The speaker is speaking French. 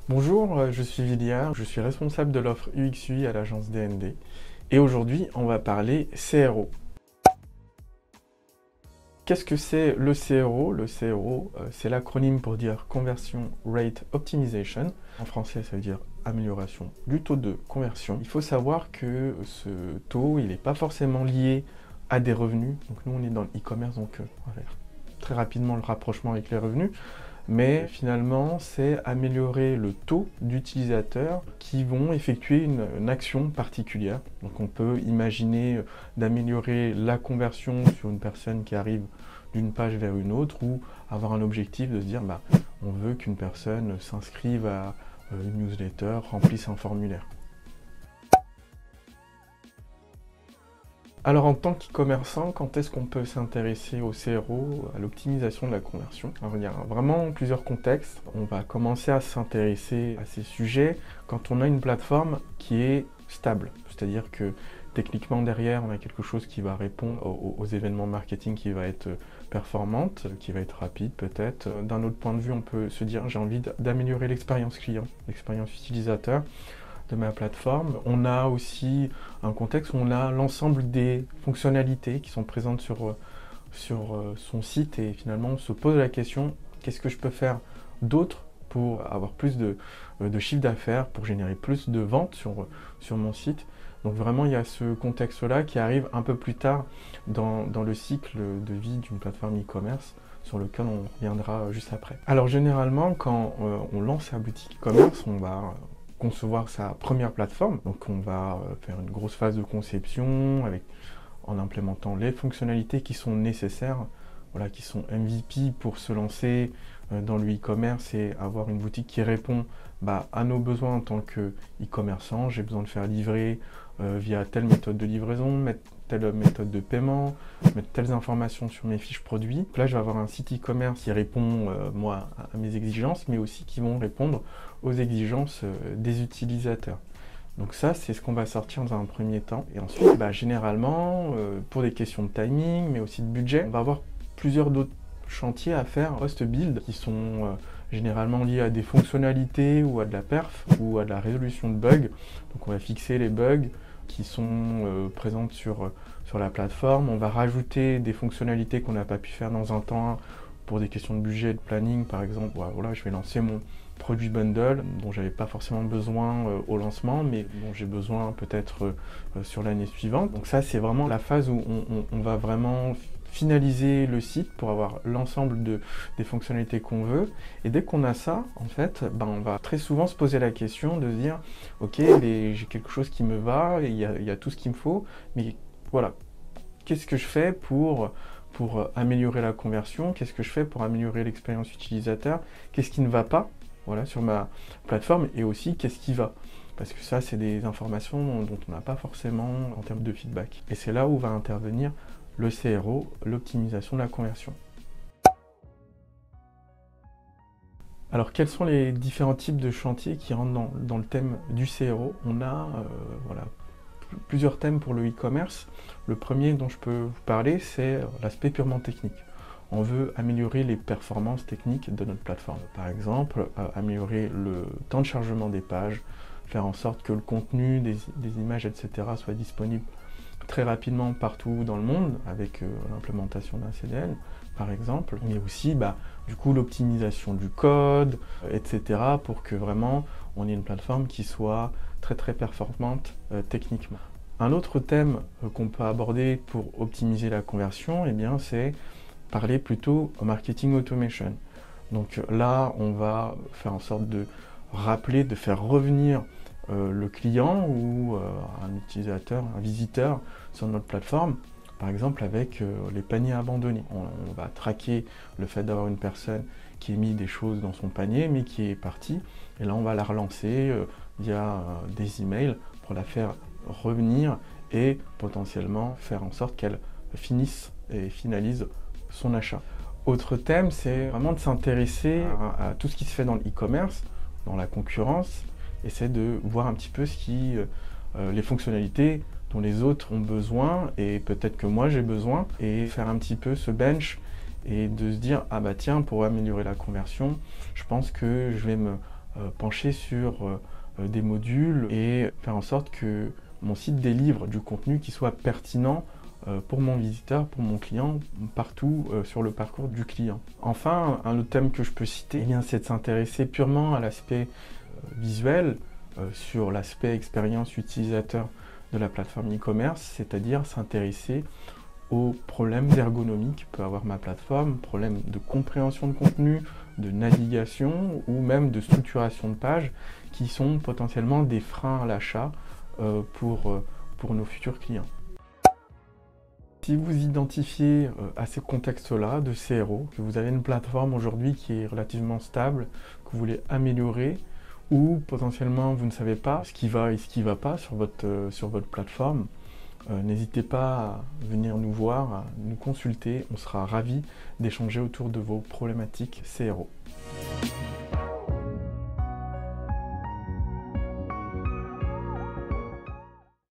Bonjour, je suis Villiard, je suis responsable de l'offre UX/UI à l'agence DND et aujourd'hui on va parler CRO. Qu'est-ce que c'est le CRO? Le CRO, c'est l'acronyme pour dire Conversion Rate Optimization. En français, ça veut dire amélioration du taux de conversion. Il faut savoir que ce taux, il n'est pas forcément lié à des revenus. Donc nous, on est dans le e-commerce, donc on va faire très rapidement le rapprochement avec les revenus. Mais finalement, c'est améliorer le taux d'utilisateurs qui vont effectuer une action particulière. Donc on peut imaginer d'améliorer la conversion sur une personne qui arrive d'une page vers une autre ou avoir un objectif de se dire on veut qu'une personne s'inscrive à une newsletter, remplisse un formulaire. Alors en tant qu'e-commerçant, quand est-ce qu'on peut s'intéresser au CRO, à l'optimisation de la conversion? Alors il y a vraiment plusieurs contextes. On va commencer à s'intéresser à ces sujets quand on a une plateforme qui est stable. C'est-à-dire que techniquement derrière, on a quelque chose qui va répondre aux événements marketing qui va être performante, qui va être rapide peut-être. D'un autre point de vue, on peut se dire j'ai envie d'améliorer l'expérience client, l'expérience utilisateur de ma plateforme. On a aussi un contexte où on a l'ensemble des fonctionnalités qui sont présentes sur son site et finalement on se pose la question qu'est-ce que je peux faire d'autre pour avoir plus de chiffre d'affaires, pour générer plus de ventes sur mon site. Donc vraiment il y a ce contexte-là qui arrive un peu plus tard dans le cycle de vie d'une plateforme e-commerce sur lequel on reviendra juste après. Alors généralement quand on lance sa boutique e-commerce, on va concevoir sa première plateforme. Donc on va faire une grosse phase de conception en implémentant les fonctionnalités qui sont nécessaires, voilà, qui sont MVP pour se lancer dans le e-commerce et avoir une boutique qui répond à nos besoins en tant que e-commerçant. J'ai besoin de faire livrer via telle méthode de livraison, mettre telle méthode de paiement, mettre telles informations sur mes fiches produits. Donc là, je vais avoir un site e-commerce qui répond moi à mes exigences, mais aussi qui vont répondre aux exigences des utilisateurs. Donc ça, c'est ce qu'on va sortir dans un premier temps. Et ensuite, généralement, pour des questions de timing, mais aussi de budget, on va avoir plusieurs d'autres chantiers à faire post-build qui sont généralement liés à des fonctionnalités ou à de la perf ou à de la résolution de bugs. Donc on va fixer les bugs qui sont présentes sur la plateforme. On va rajouter des fonctionnalités qu'on n'a pas pu faire dans un temps pour des questions de budget et de planning. Par exemple, voilà, je vais lancer mon produit bundle dont j'avais pas forcément besoin au lancement, mais dont j'ai besoin peut-être sur l'année suivante. Donc ça, c'est vraiment la phase où on va vraiment finaliser le site pour avoir l'ensemble des fonctionnalités qu'on veut. Et dès qu'on a ça, en fait, on va très souvent se poser la question de se dire ok, j'ai quelque chose qui me va, il y a tout ce qu'il me faut, mais voilà, qu'est-ce que je fais pour améliorer la conversion, qu'est-ce que je fais pour améliorer l'expérience utilisateur, qu'est-ce qui ne va pas, voilà, sur ma plateforme, et aussi qu'est-ce qui va. Parce que ça, c'est des informations dont on n'a pas forcément en termes de feedback. Et c'est là où va intervenir le CRO, l'optimisation de la conversion. Alors, quels sont les différents types de chantiers qui rentrent dans le thème du CRO? On a plusieurs thèmes pour le e-commerce. Le premier dont je peux vous parler, c'est l'aspect purement technique. On veut améliorer les performances techniques de notre plateforme. Par exemple, améliorer le temps de chargement des pages, faire en sorte que le contenu, des images, etc. soit disponible très rapidement partout dans le monde, avec l'implémentation d'un CDN, par exemple. Mais aussi, du coup, l'optimisation du code, etc. pour que vraiment, on ait une plateforme qui soit très très performante techniquement. Un autre thème qu'on peut aborder pour optimiser la conversion, c'est parler plutôt au marketing automation. Donc là, on va faire en sorte de rappeler, de faire revenir le client ou un utilisateur, un visiteur sur notre plateforme, par exemple avec les paniers abandonnés. On va traquer le fait d'avoir une personne qui a mis des choses dans son panier mais qui est partie, et là on va la relancer via des emails pour la faire revenir et potentiellement faire en sorte qu'elle finisse et finalise son achat. Autre thème, c'est vraiment de s'intéresser à tout ce qui se fait dans le e-commerce, dans la concurrence, et c'est de voir un petit peu les fonctionnalités dont les autres ont besoin et peut-être que moi j'ai besoin, et faire un petit peu ce bench et de se dire tiens, pour améliorer la conversion, je pense que je vais me pencher sur des modules et faire en sorte que mon site délivre du contenu qui soit pertinent pour mon visiteur, pour mon client, partout sur le parcours du client. Enfin, un autre thème que je peux citer, c'est de s'intéresser purement à l'aspect visuel, sur l'aspect expérience utilisateur de la plateforme e-commerce, c'est-à-dire s'intéresser aux problèmes ergonomiques que peut avoir ma plateforme, problèmes de compréhension de contenu, de navigation ou même de structuration de page qui sont potentiellement des freins à l'achat pour nos futurs clients. Si vous identifiez à ces contextes-là de CRO, que vous avez une plateforme aujourd'hui qui est relativement stable, que vous voulez améliorer, ou potentiellement vous ne savez pas ce qui va et ce qui ne va pas sur votre plateforme, n'hésitez pas à venir nous voir, à nous consulter, on sera ravis d'échanger autour de vos problématiques CRO.